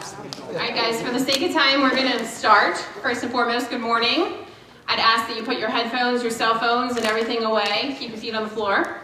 All right, guys, for the sake of time, we're going to start. First and foremost, good morning. I'd ask that you put your headphones, your cell phones, and everything away. Keep your feet on the floor.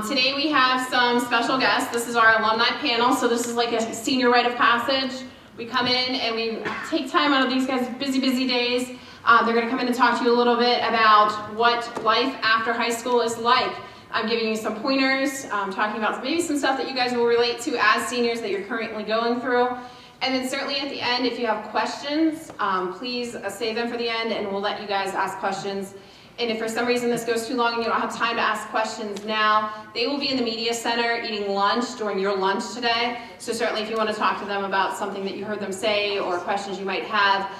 Today we have some special guests. This is our alumni panel, so this is like a senior rite of passage. We come in and we take time out of these guys' busy days. They're going to come in and talk to you a little bit about what life after high school is like. I'm giving you some pointers, talking about maybe some stuff that you guys will relate to as seniors that you're currently going through. And then certainly at the end, if you have questions, please save them for the end and we'll let you guys ask questions. And if for some reason this goes too long and you don't have time to ask questions now, they will be in the media center eating lunch during your lunch today. So certainly if you want to talk to them about something that you heard them say or questions you might have,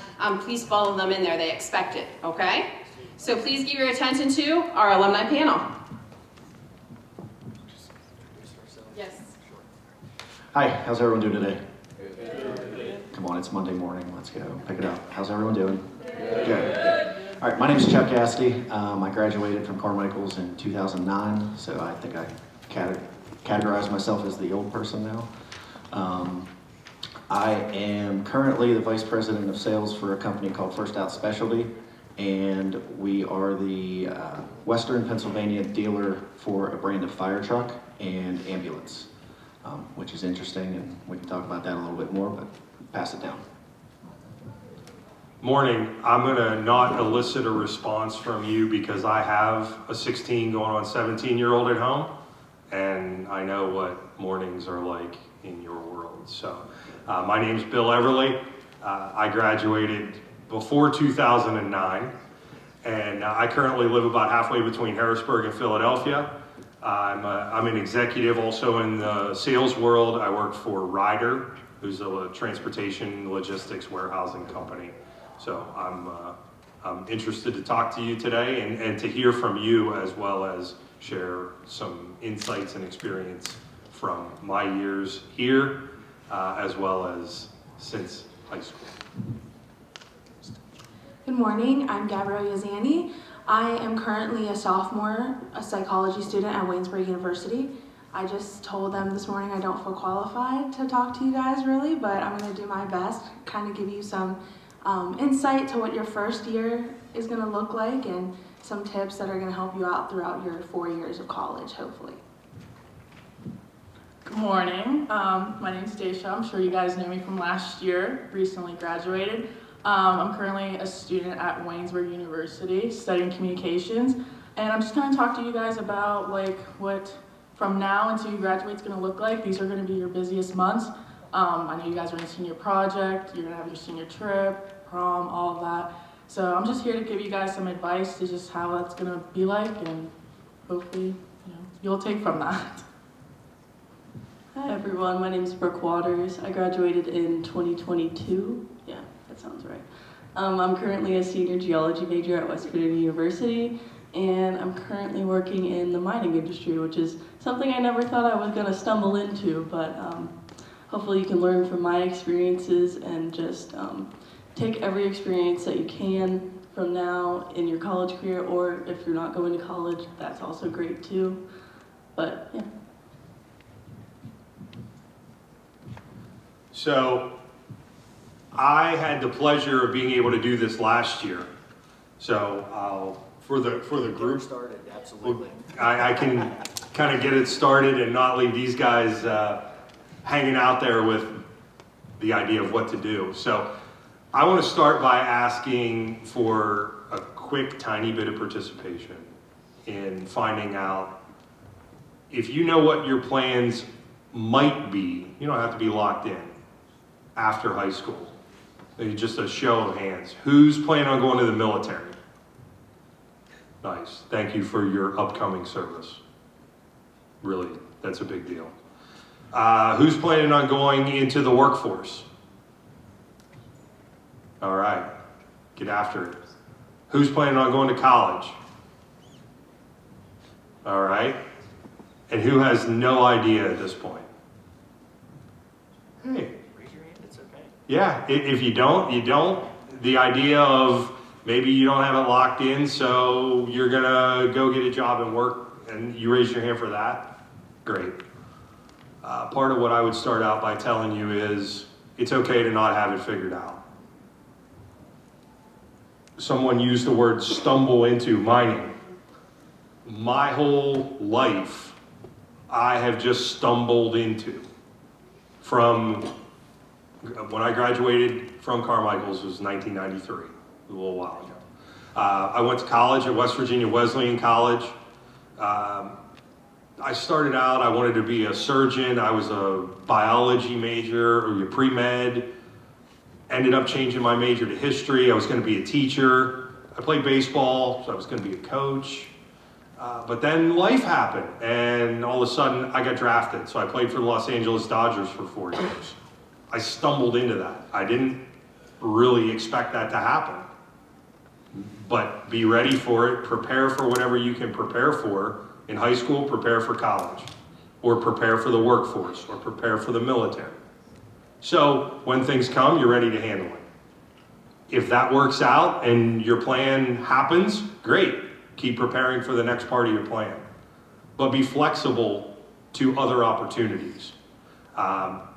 please follow them in there. They expect it, okay? So please give your attention to our alumni panel. Yes. Hi, how's everyone doing today? Come on, it's Monday morning. Let's go. Pick it up. How's everyone doing? Good. All right, my name is Chuck Asti. I graduated from Carmichael's in 2009, so I think I categorize myself as the old person now. I am currently the Vice President of Sales for a company called First Out Specialty, and we are the Western Pennsylvania dealer for a brand of fire truck and ambulance, which is interesting, and we can talk about that a little bit more, but pass it down. Morning. I'm going to not elicit a response from you because I have a 16 going on 17-year-old at home, and I know what mornings are like in your world. So my name's Bill Everly. I graduated before 2009, and I currently live about halfway between Harrisburg and Philadelphia. I'm an executive also in the sales world. I work for Ryder, who's a transportation logistics warehousing company. So I'm interested to talk to you today and to hear from you as well as share some insights and experience from my years here as well as since high school. Good morning, I'm Gabrielle Yazani. I am currently a sophomore, a psychology student at Waynesburg University. I just told them this morning I don't feel qualified to talk to you guys really, but I'm going to do my best, kind of give you some insight to what your first year is going to look like and some tips that are going to help you out throughout your 4 years of college, hopefully. Good morning. My name's Daisha. I'm sure you guys know me from last year, recently graduated. I'm currently a student at Waynesburg University studying communications, and I'm just going to talk to you guys about like what from now until you graduate is going to look like. These are going to be your busiest months. I know you guys are in senior project, you're going to have your senior trip, prom, all of that. So I'm just here to give you guys some advice to just how that's going to be like, and hopefully you'll take from that. Hi everyone, my name is Brooke Waters. I graduated in 2022. Yeah, that sounds right. I'm currently a senior geology major at West Virginia University, and I'm currently working in the mining industry, which is something I never thought I was going to stumble into, but hopefully you can learn from my experiences and just take every experience that you can from now in your college career, or if you're not going to college, that's also great too. But yeah. So I had the pleasure of being able to do this last year. So for the group started, absolutely. I can kind of get it started and not leave these guys hanging out there with the idea of what to do. So I want to start by asking for a quick tiny bit of participation in finding out if you know what your plans might be. You don't have to be locked in after high school. Maybe just a show of hands. Who's planning on going to the military? Nice. Thank you for your upcoming service. Really, that's a big deal. Who's planning on going into the workforce? All right, get after it. Who's planning on going to college? All right. And who has no idea at this point? Hey. Raise your hand, it's okay. Yeah, if you don't, you don't. The idea of maybe you don't have it locked in, so you're gonna go get a job and work, and you raise your hand for that, great. Part of what I would start out by telling you is, it's okay to not have it figured out. Someone used the word stumble into mining. My whole life, I have just stumbled into. From when I graduated from Carmichael's was 1993, a little while ago. I went to college at West Virginia Wesleyan College. I started out, I wanted to be a surgeon. I was a biology major, or pre-med. Ended up changing my major to history. I was going to be a teacher. I played baseball, so I was going to be a coach. But then life happened, and all of a sudden I got drafted. So I played for the Los Angeles Dodgers for 4 years. I stumbled into that. I didn't really expect that to happen. But be ready for it. Prepare for whatever you can prepare for. In high school, prepare for college, or prepare for the workforce, or prepare for the military. So when things come, you're ready to handle it. If that works out and your plan happens, great. Keep preparing for the next part of your plan. But be flexible to other opportunities. All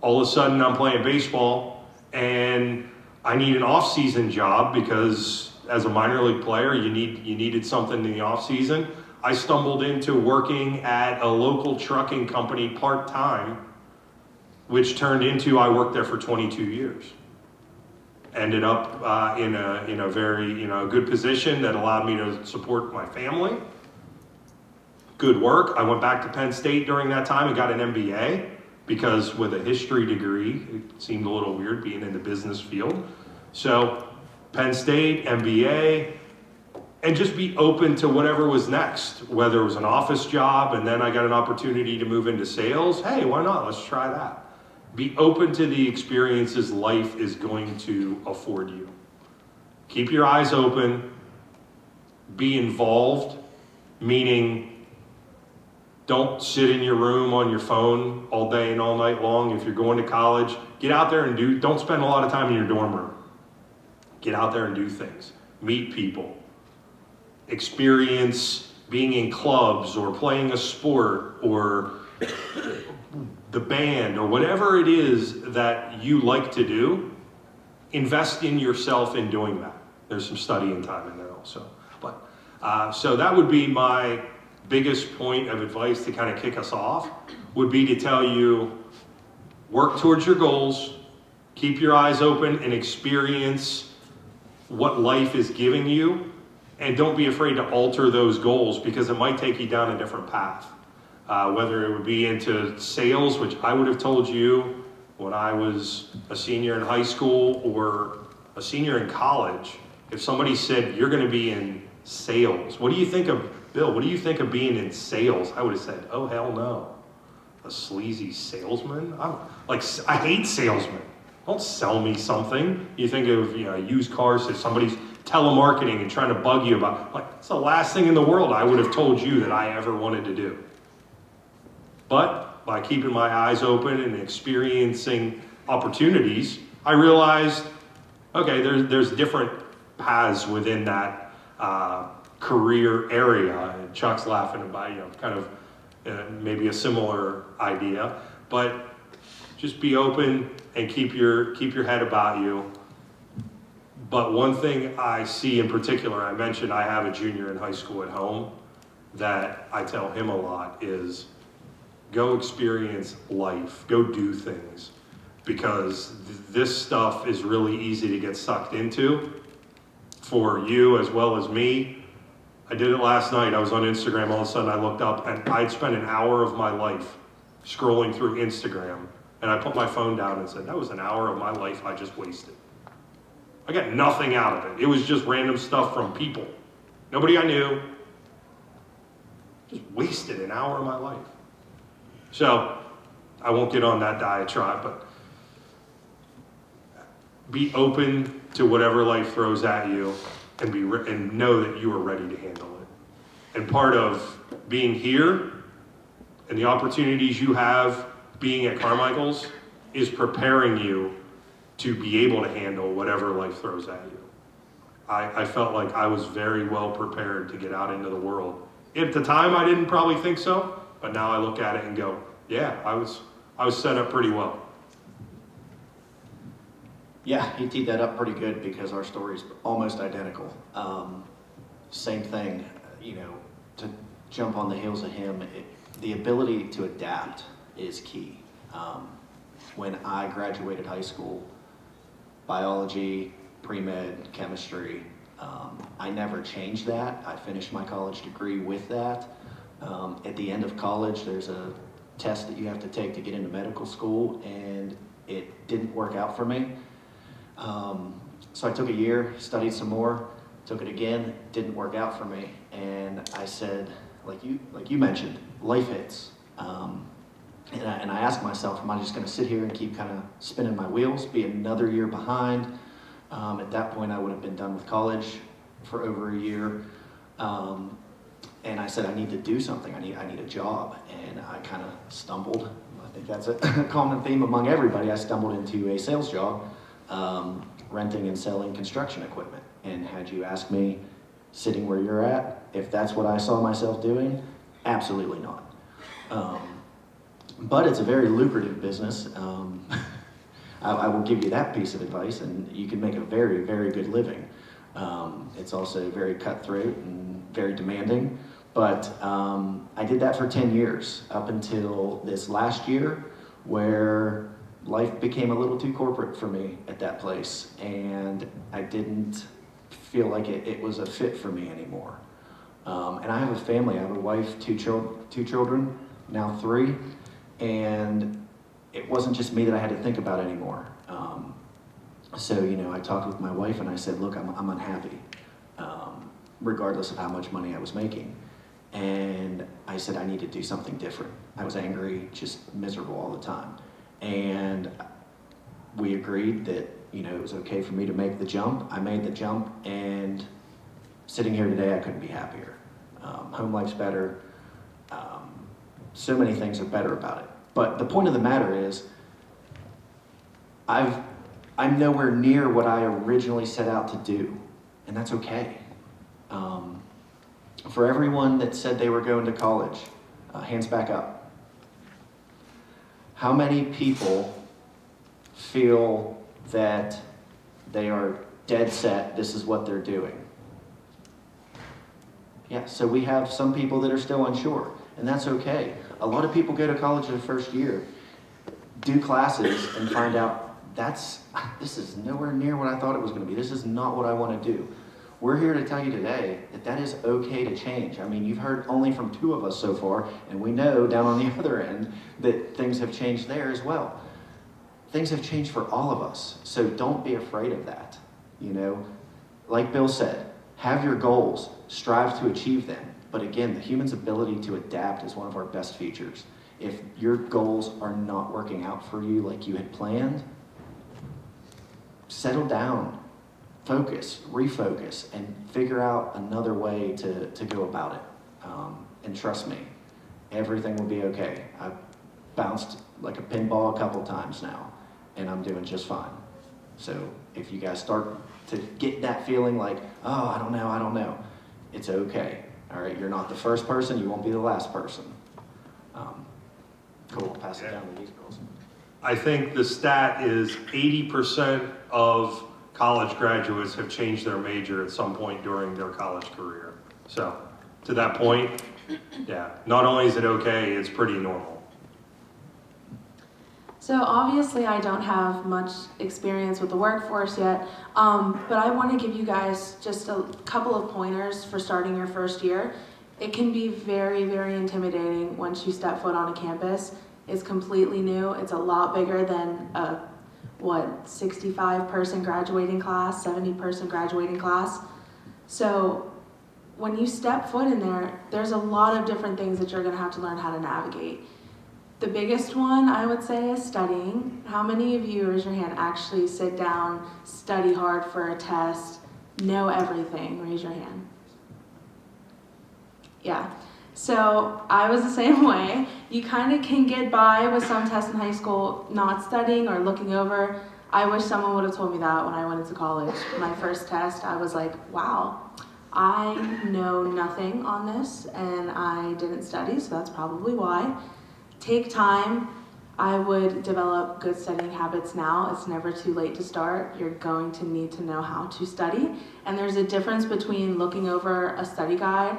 of a sudden I'm playing baseball and I need an off-season job because as a minor league player, you needed something in the off-season. I stumbled into working at a local trucking company part-time, which turned into I worked there for 22 years. Ended up in a very good position that allowed me to support my family. Good work. I went back to Penn State during that time and got an MBA because with a history degree, it seemed a little weird being in the business field. So Penn State, MBA, and just be open to whatever was next, whether it was an office job and then I got an opportunity to move into sales. Hey, why not? Let's try that. Be open to the experiences life is going to afford you. Keep your eyes open. Be involved, meaning don't sit in your room on your phone all day and all night long. If you're going to college, get out there and don't spend a lot of time in your dorm room. Get out there and do things. Meet people. Experience being in clubs or playing a sport or the band or whatever it is that you like to do. Invest in yourself in doing that. There's some studying time in there also. But so that would be my biggest point of advice to kind of kick us off, would be to tell you, work towards your goals, keep your eyes open and experience what life is giving you, and don't be afraid to alter those goals because it might take you down a different path. Whether it would be into sales, which I would have told you when I was a senior in high school or a senior in college. If somebody said, you're going to be in sales, what do you think of, Bill, what do you think of being in sales? I would have said, oh, hell no. A sleazy salesman? I hate salesmen. Don't sell me something. You think of used cars, if somebody's telemarketing and trying to bug you about, it's the last thing in the world I would have told you that I ever wanted to do. But by keeping my eyes open and experiencing opportunities, I realized, okay, there's different paths within that career area. And Chuck's laughing about, kind of maybe a similar idea. But just be open and keep your head about you. But one thing I see in particular, I mentioned I have a junior in high school at home, that I tell him a lot is, go experience life, go do things, because this stuff is really easy to get sucked into for you as well as me. I did it last night. I was on Instagram. All of a sudden I looked up and I'd spent an hour of my life scrolling through Instagram, and I put my phone down and said, that was an hour of my life I just wasted. I got nothing out of it. It was just random stuff from people. Nobody I knew. Just wasted an hour of my life. So, I won't get on that diatribe, but be open to whatever life throws at you and know that you are ready to handle it. And part of being here and the opportunities you have being at Carmichael's is preparing you to be able to handle whatever life throws at you. I felt like I was very well prepared to get out into the world. At the time, I didn't probably think so, but now I look at it and go, yeah, I was set up pretty well. Yeah, he teed that up pretty good because our story's almost identical. Same thing, you know, to jump on the heels of him, the ability to adapt is key. When I graduated high school, biology, pre-med, chemistry, I never changed that. I finished my college degree with that. At the end of college, there's a test that you have to take to get into medical school, and it didn't work out for me. So I took a year, studied some more, took it again, didn't work out for me. And I said, like you mentioned, life hits. And I asked myself, am I just gonna sit here and keep kind of spinning my wheels, be another year behind? At that point, I would have been done with college for over a year. And I said, I need to do something. I need a job. And I kind of stumbled. I think that's a common theme among everybody. I stumbled into a sales job, renting and selling construction equipment. And had you asked me, sitting where you're at, if that's what I saw myself doing, absolutely not. But it's a very lucrative business. I will give you that piece of advice, and you can make a very, very good living. It's also very cutthroat and very demanding. But I did that for 10 years, up until this last year, where life became a little too corporate for me at that place, and I didn't feel like it was a fit for me anymore. And I have a family. I have a wife, two children, now 3, and it wasn't just me that I had to think about anymore. So, you know, I talked with my wife and I said, look, I'm unhappy, regardless of how much money I was making. And I said, I need to do something different. I was angry, just miserable all the time. And we agreed that, you know, it was okay for me to make the jump. I made the jump, and sitting here today, I couldn't be happier. Home life's better. So many things are better about it. But the point of the matter is, I'm nowhere near what I originally set out to do, and that's okay. For everyone that said they were going to college, hands back up. How many people feel that they are dead set, this is what they're doing? Yeah, so we have some people that are still unsure, and that's okay. A lot of people go to college their first year, do classes, and find out this is nowhere near what I thought it was going to be. This is not what I want to do. We're here to tell you today that is okay to change. I mean, you've heard only from 2 of us so far, and we know down on the other end that things have changed there as well. Things have changed for all of us, so don't be afraid of that. You know, like Bill said, have your goals, strive to achieve them. But again, the human's ability to adapt is one of our best features. If your goals are not working out for you like you had planned, settle down, focus, refocus, and figure out another way to go about it. And trust me, everything will be okay. I've bounced like a pinball a couple times now, and I'm doing just fine. So if you guys start to get that feeling like, oh, I don't know, it's okay. All right, you're not the first person, you won't be the last person. Cool, I'll pass it down to these girls. I think the stat is 80% of college graduates have changed their major at some point during their college career. So, to that point, yeah, not only is it okay, it's pretty normal. So obviously I don't have much experience with the workforce yet, but I want to give you guys just a couple of pointers for starting your first year. It can be very, very intimidating once you step foot on a campus. It's completely new. It's a lot bigger than a 65-person graduating class, 70-person graduating class. So when you step foot in there, there's a lot of different things that you're going to have to learn how to navigate. The biggest one, I would say, is studying. How many of you, raise your hand, actually sit down, study hard for a test, know everything? Raise your hand. Yeah. So I was the same way. You kind of can get by with some tests in high school not studying or looking over. I wish someone would have told me that when I went into college. My first test, I was like, wow, I know nothing on this, and I didn't study, so that's probably why. Take time. I would develop good studying habits now. It's never too late to start. You're going to need to know how to study. And there's a difference between looking over a study guide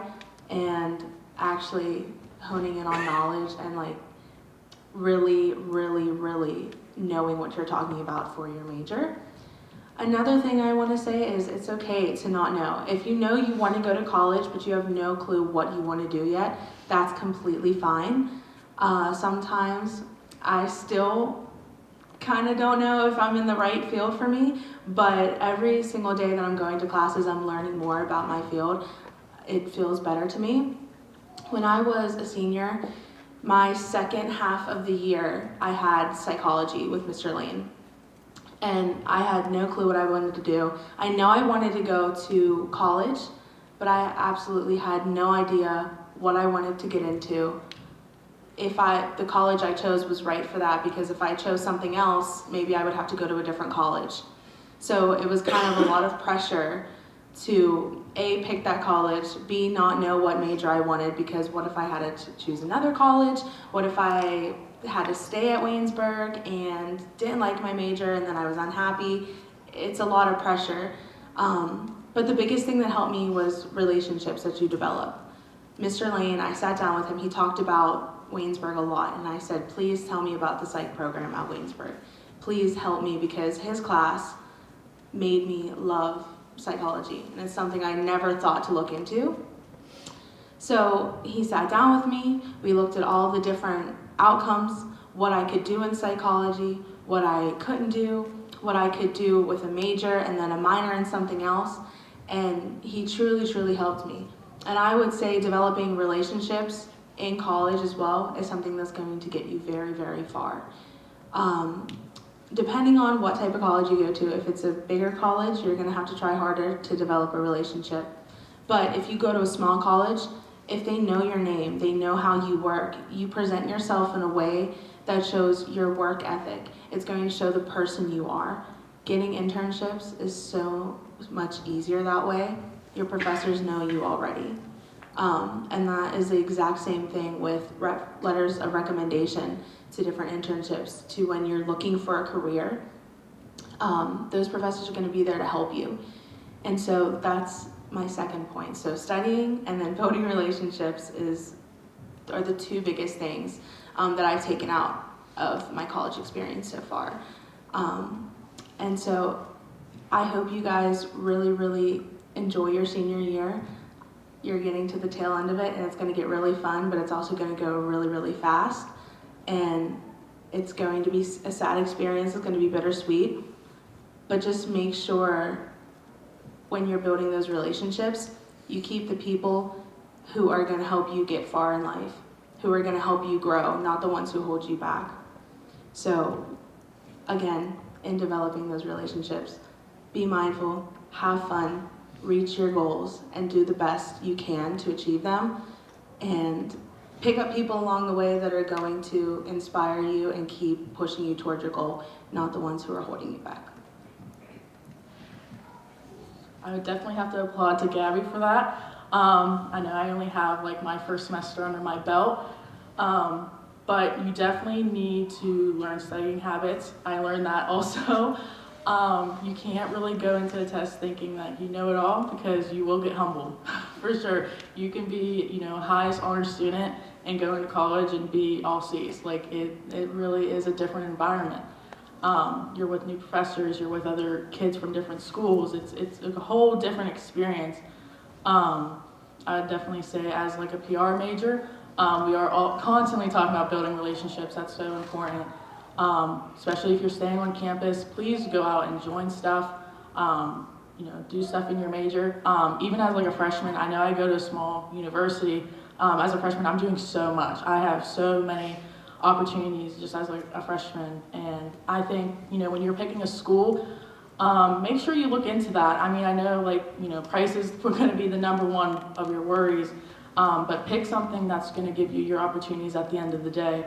and actually honing in on knowledge and like really, really, really knowing what you're talking about for your major. Another thing I want to say is it's okay to not know. If you know you want to go to college, but you have no clue what you want to do yet, that's completely fine. Sometimes I still kind of don't know if I'm in the right field for me, but every single day that I'm going to classes, I'm learning more about my field. It feels better to me. When I was a senior, my second half of the year, I had psychology with Mr. Lane. And I had no clue what I wanted to do. I know I wanted to go to college, but I absolutely had no idea what I wanted to get into. If the college I chose was right for that, because if I chose something else, maybe I would have to go to a different college. So it was kind of a lot of pressure to A, pick that college, B, not know what major I wanted, because what if I had to choose another college? What if I had to stay at Waynesburg and didn't like my major and then I was unhappy? It's a lot of pressure. But the biggest thing that helped me was relationships that you develop. Mr. Lane, I sat down with him, he talked about Waynesburg a lot, and I said, please tell me about the psych program at Waynesburg. Please help me, because his class made me love psychology, and it's something I never thought to look into. So he sat down with me, we looked at all the different outcomes, what I could do in psychology, what I couldn't do, what I could do with a major and then a minor in something else, and he truly, truly helped me. And I would say developing relationships in college as well is something that's going to get you very, very far. Depending on what type of college you go to, if it's a bigger college, you're going to have to try harder to develop a relationship. But if you go to a small college, if they know your name, they know how you work, you present yourself in a way that shows your work ethic. It's going to show the person you are. Getting internships is so much easier that way. Your professors know you already. And that is the exact same thing with letters of recommendation to different internships, to when you're looking for a career. Those professors are going to be there to help you. And so that's my second point. So studying and then building relationships are the two biggest things that I've taken out of my college experience so far. And so I hope you guys really, really enjoy your senior year. You're getting to the tail end of it, and it's going to get really fun, but it's also going to go really, really fast. And it's going to be a sad experience. It's going to be bittersweet. But just make sure when you're building those relationships, you keep the people who are going to help you get far in life, who are going to help you grow, not the ones who hold you back. So again, in developing those relationships, be mindful, have fun, reach your goals, and do the best you can to achieve them. And pick up people along the way that are going to inspire you and keep pushing you towards your goal, not the ones who are holding you back. I would definitely have to applaud to Gabby for that. I know I only have like my first semester under my belt, but you definitely need to learn studying habits. I learned that also. You can't really go into a test thinking that you know it all, because you will get humbled, for sure. You can be, highest honor student and go into college and be all C's. Like it really is a different environment. You're with new professors, you're with other kids from different schools. It's a whole different experience. I would definitely say as like a PR major, we are all constantly talking about building relationships. That's so important. Especially if you're staying on campus, please go out and join stuff, do stuff in your major. Even as like a freshman, I know I go to a small university. As a freshman, I'm doing so much. I have so many opportunities just as like a freshman. And I think, when you're picking a school, make sure you look into that. I mean, I know price is going to be the number one of your worries, but pick something that's going to give you your opportunities at the end of the day.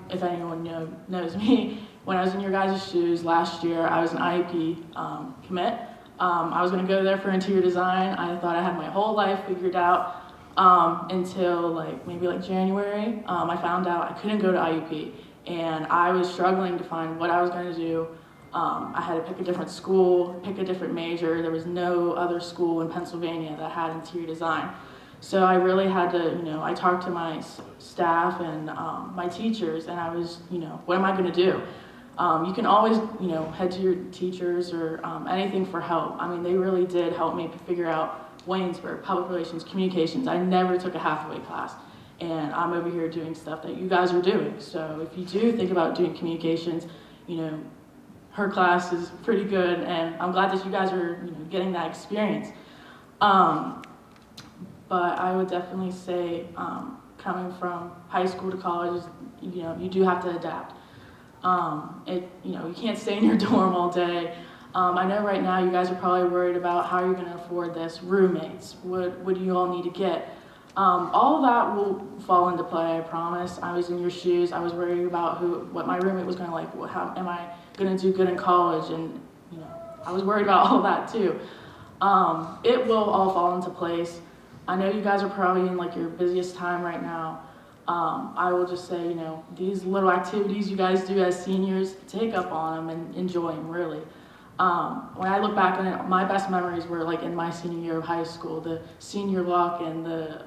If anyone knows me, when I was in your guys' shoes last year, I was an IEP commit. I was going to go there for interior design. I thought I had my whole life figured out. until maybe January. I found out I couldn't go to IUP, and I was struggling to find what I was going to do. I had to pick a different school, pick a different major. There was no other school in Pennsylvania that had interior design. So I really had to, I talked to my staff and my teachers, and I was, what am I going to do? You can always, head to your teachers or anything for help. I mean, they really did help me figure out Waynesburg, public relations, communications. I never took a halfway class, and I'm over here doing stuff that you guys are doing. So if you do think about doing communications, her class is pretty good, and I'm glad that you guys are, getting that experience. But I would definitely say, coming from high school to college, you do have to adapt. You can't stay in your dorm all day. I know right now you guys are probably worried about how you're going to afford this, roommates, what do you all need to get? All of that will fall into play, I promise. I was in your shoes. I was worried about what my roommate was going to like. How am I going to do good in college? And I was worried about all that too. It will all fall into place. I know you guys are probably in your busiest time right now. I will just say, these little activities you guys do as seniors, take up on them and enjoy them, really. When I look back on it, my best memories were in my senior year of high school, the senior walk and the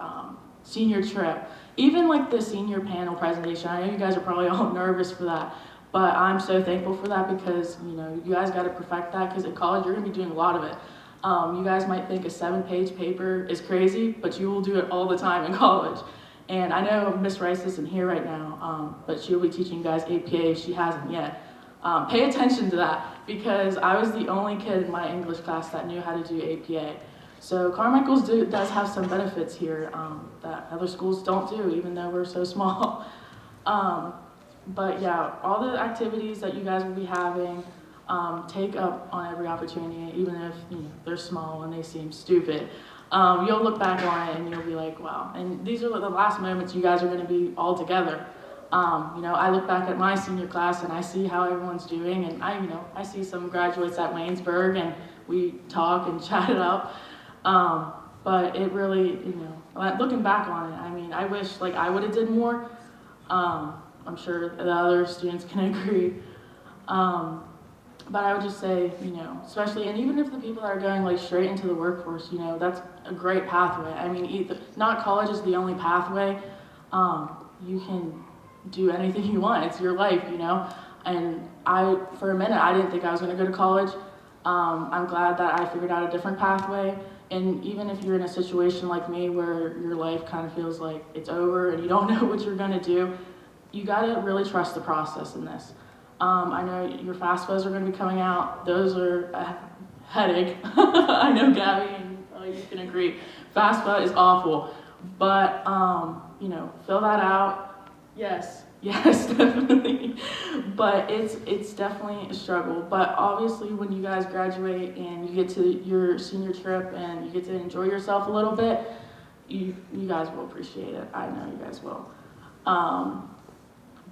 senior trip. Even the senior panel presentation. I know you guys are probably all nervous for that, but I'm so thankful for that because, you guys got to perfect that because at college you're going to be doing a lot of it. You guys might think a 7-page paper is crazy, but you will do it all the time in college. And I know Miss Rice isn't here right now, but she'll be teaching you guys APA if she hasn't yet. Pay attention to that because I was the only kid in my English class that knew how to do APA. So Carmichael's does have some benefits here that other schools don't do, even though we're so small. But yeah, all the activities that you guys will be having, take up on every opportunity, even if they're small and they seem stupid. You'll look back on it and you'll be like, wow. And these are the last moments you guys are going to be all together. I look back at my senior class and I see how everyone's doing, and I see some graduates at Waynesburg and we talk and chat it up. But it really, looking back on it, I mean, I wish I would have did more. I'm sure the other students can agree. But I would just say, especially, and even if the people that are going straight into the workforce, that's a great pathway. I mean, not college is the only pathway. You can do anything you want. It's your life, And for a minute, I didn't think I was going to go to college. I'm glad that I figured out a different pathway. And even if you're in a situation like me where your life kind of feels like it's over and you don't know what you're going to do, you got to really trust the process in this. I know your FAFSAs are going to be coming out. Those are a headache. I know Gabby and you can agree. FAFSA is awful. But, fill that out. Yes, definitely. But it's definitely a struggle. But obviously when you guys graduate and you get to your senior trip and you get to enjoy yourself a little bit, you guys will appreciate it. I know you guys will.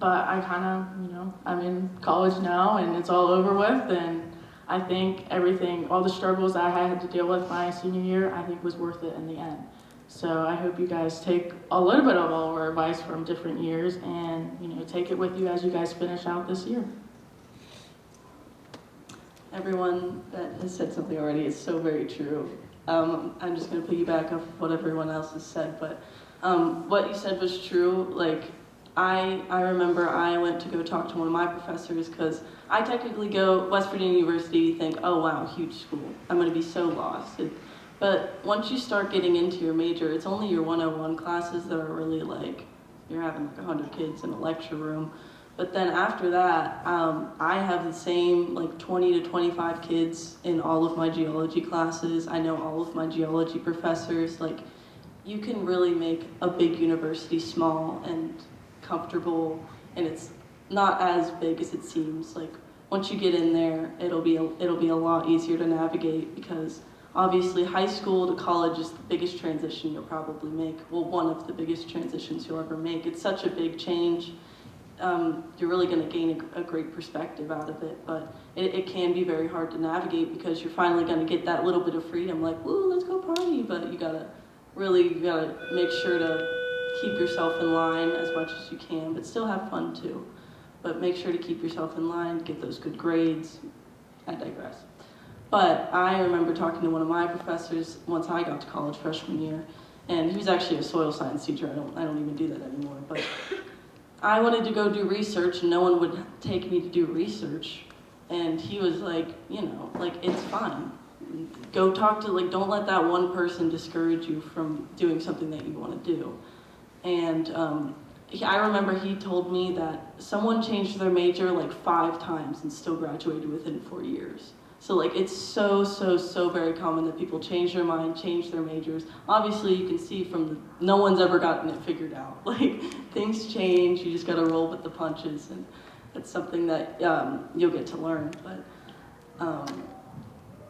But I kind of, I'm in college now and it's all over with, and I think all the struggles that I had to deal with my senior year, I think was worth it in the end. So I hope you guys take a little bit of all our advice from different years and, take it with you as you guys finish out this year. Everyone that has said something already is so very true. I'm just going to piggyback off what everyone else has said, but what you said was true. I remember I went to go talk to one of my professors because I technically go West Virginia University, think, oh wow, huge school. I'm going to be so lost. But once you start getting into your major, it's only your 101 classes that are really you're having 100 kids in a lecture room. But then after that, I have the same 20 to 25 kids in all of my geology classes. I know all of my geology professors. You can really make a big university small and comfortable, and it's not as big as it seems. Once you get in there, it'll be a lot easier to navigate because obviously high school to college is the biggest transition you'll probably make. Well, one of the biggest transitions you'll ever make. It's such a big change. You're really going to gain a great perspective out of it, but it can be very hard to navigate because you're finally going to get that little bit of freedom, woo, let's go party, but you gotta really you gotta make sure to keep yourself in line as much as you can, but still have fun too. But make sure to keep yourself in line, get those good grades. I digress. But I remember talking to one of my professors once I got to college freshman year, and he was actually a soil science teacher. I don't even do that anymore. But I wanted to go do research, and no one would take me to do research. And he was like, you know, like, it's fine. Go talk to, like, don't let that one person discourage you from doing something that you want to do. And I remember he told me that someone changed their major like 5 times and still graduated within 4 years. So like it's so very common that people change their mind, change their majors. Obviously you can see no one's ever gotten it figured out. Like things change, you just gotta roll with the punches, and that's something that you'll get to learn. But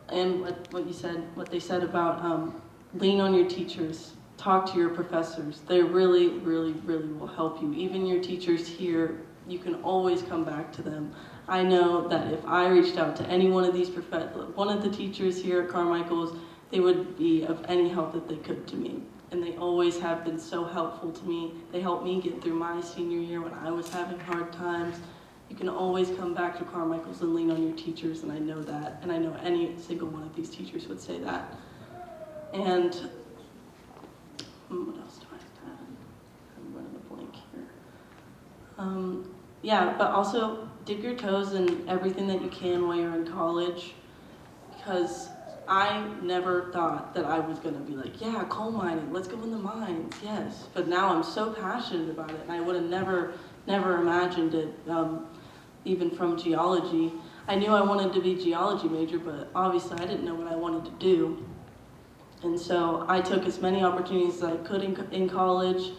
and what they said about lean on your teachers. Talk to your professors. They really will help you. Even your teachers here, you can always come back to them. I know that if I reached out to any one of these one of the teachers here at Carmichael's, they would be of any help that they could to me. And they always have been so helpful to me. They helped me get through my senior year when I was having hard times. You can always come back to Carmichael's and lean on your teachers, and I know that. And I know any single one of these teachers would say that. And what else do I have? I'm running a blank here. Yeah, but also dip your toes in everything that you can while you're in college, because I never thought that I was going to be like, yeah, coal mining, let's go in the mines, yes. But now I'm so passionate about it, and I would have never imagined it, even from geology. I knew I wanted to be a geology major, but obviously I didn't know what I wanted to do. And so I took as many opportunities as I could in college.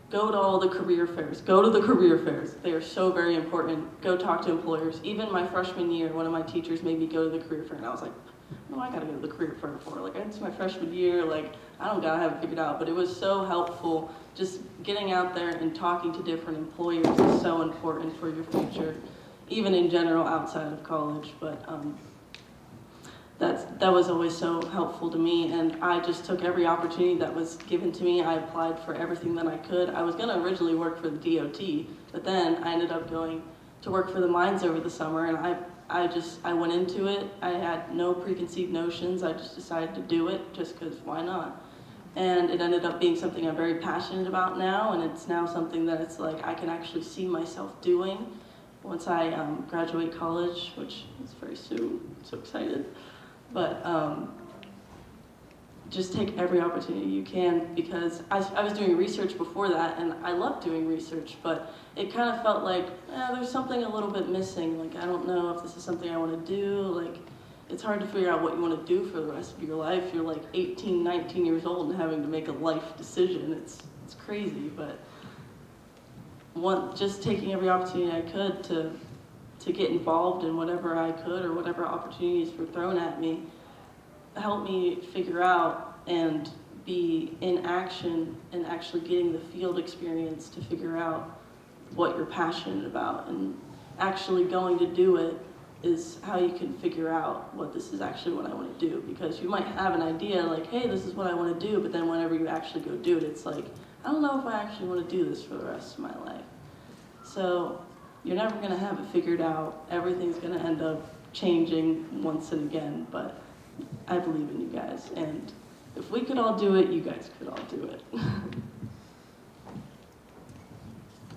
Go to all the career fairs. Go to the career fairs. They are so very important. Go talk to employers. Even my freshman year, one of my teachers made me go to the career fair, and I was like, no, I gotta go to the career fair for. Like, it's my freshman year, like, I don't gotta have it figured out. But it was so helpful. Just getting out there and talking to different employers is so important for your future, even in general outside of college. But that was always so helpful to me, and I just took every opportunity that was given to me. I applied for everything that I could. I was going to originally work for the DOT, but then I ended up going to work for the mines over the summer, and I went into it. I had no preconceived notions. I just decided to do it just because why not? And it ended up being something I'm very passionate about now, and it's now something that it's like I can actually see myself doing once I graduate college, which is very soon. I'm so excited. But just take every opportunity you can, because I was doing research before that, and I loved doing research, but it kind of felt like there's something a little bit missing. Like, I don't know if this is something I want to do. Like, it's hard to figure out what you want to do for the rest of your life. You're like 18, 19 years old and having to make a life decision. It's crazy, but just taking every opportunity I could to get involved in whatever I could, or whatever opportunities were thrown at me, helped me figure out and be in action and actually getting the field experience to figure out what you're passionate about. And actually going to do it is how you can figure out what this is actually what I want to do. Because you might have an idea like, hey, this is what I want to do, but then whenever you actually go do it, it's like, I don't know if I actually want to do this for the rest of my life. So you're never going to have it figured out. Everything's going to end up changing once and again, but I believe in you guys. And if we could all do it, you guys could all do it.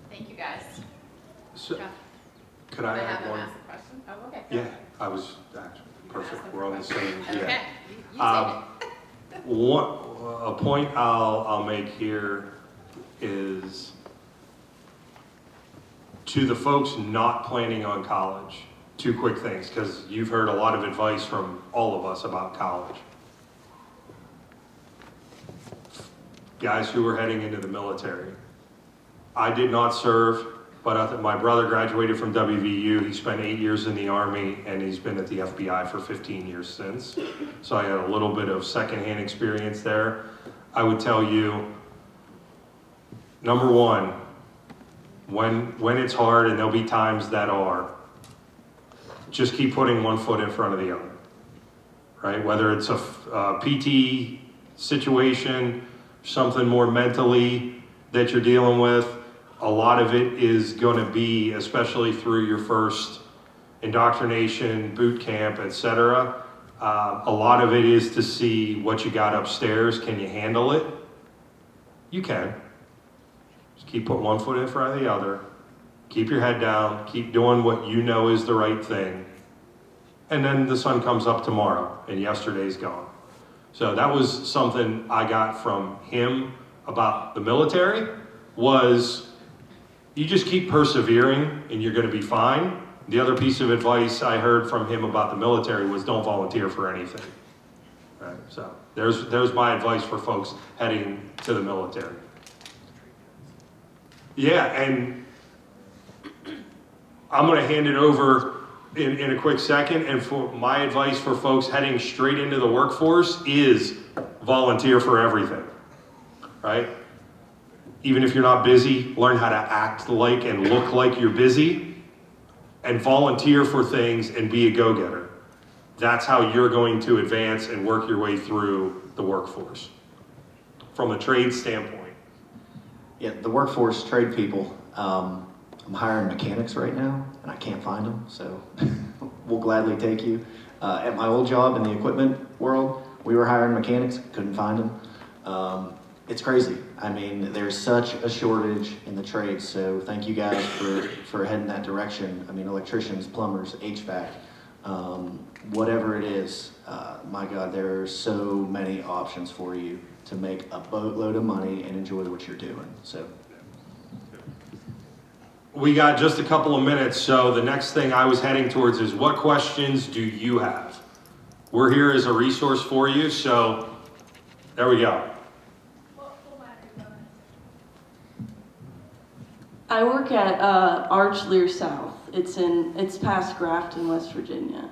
Thank you, guys. So, Jeff, could I have add them one? ask a question? Oh, okay. Yeah, I was actually perfect. We're on the same. Okay, Yeah. you take it. A point I'll make here is to the folks not planning on college. 2 quick things, because you've heard a lot of advice from all of us about college. Guys who are heading into the military. I did not serve, but my brother graduated from WVU. He spent 8 years in the Army, and he's been at the FBI for 15 years since. So I had a little bit of secondhand experience there. I would tell you, number one, when it's hard, and there'll be times that are, just keep putting one foot in front of the other, right? Whether it's a PT situation, something more mentally that you're dealing with, a lot of it is going to be, especially through your first indoctrination, boot camp, etc. A lot of it is to see what you got upstairs. Can you handle it? You can. Just keep putting one foot in front of the other. Keep your head down. Keep doing what you know is the right thing. And then the sun comes up tomorrow, and yesterday's gone. So that was something I got from him about the military, was you just keep persevering and you're going to be fine. The other piece of advice I heard from him about the military was don't volunteer for anything. Right? So there's my advice for folks heading to the military. Yeah, and I'm going to hand it over in a quick second. And for my advice for folks heading straight into the workforce is volunteer for everything, right? Even if you're not busy, learn how to act like and look like you're busy, and volunteer for things and be a go-getter. That's how you're going to advance and work your way through the workforce from a trade standpoint. Yeah, the workforce, trade people. I'm hiring mechanics right now, and I can't find them, so we'll gladly take you. At my old job in the equipment world, we were hiring mechanics, couldn't find them. It's crazy. I mean, there's such a shortage in the trades, so thank you guys for heading that direction. I mean, electricians, plumbers, HVAC, whatever it is, my God, there are so many options for you to make a boatload of money and enjoy what you're doing. So. We got just a couple of minutes, so the next thing I was heading towards is what questions do you have? We're here as a resource for you, so there we go. I work at Archlear South. It's past Grafton, West Virginia.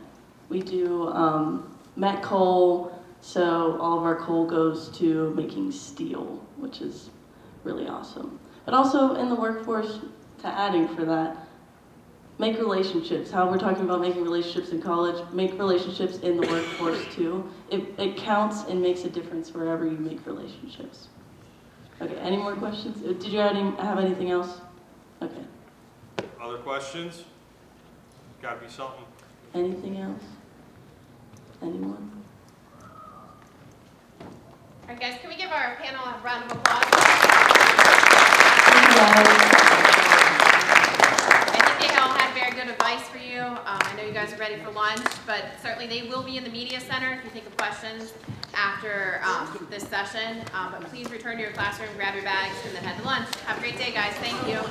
We do met coal, so all of our coal goes to making steel, which is really awesome. But also in the workforce, to adding for that, make relationships. How we're talking about making relationships in college, make relationships in the workforce too. It counts and makes a difference wherever you make relationships. Okay, any more questions? Did you have anything else? Okay. Other questions? Gotta be something. Anything else? Anyone? All right, guys, can we give our panel a round of applause? Thank you guys. I think they all had very good advice for you. I know you guys are ready for lunch, but certainly they will be in the media center if you think of questions after this session. But please return to your classroom, grab your bags, and then head to lunch. Have a great day, guys. Thank you.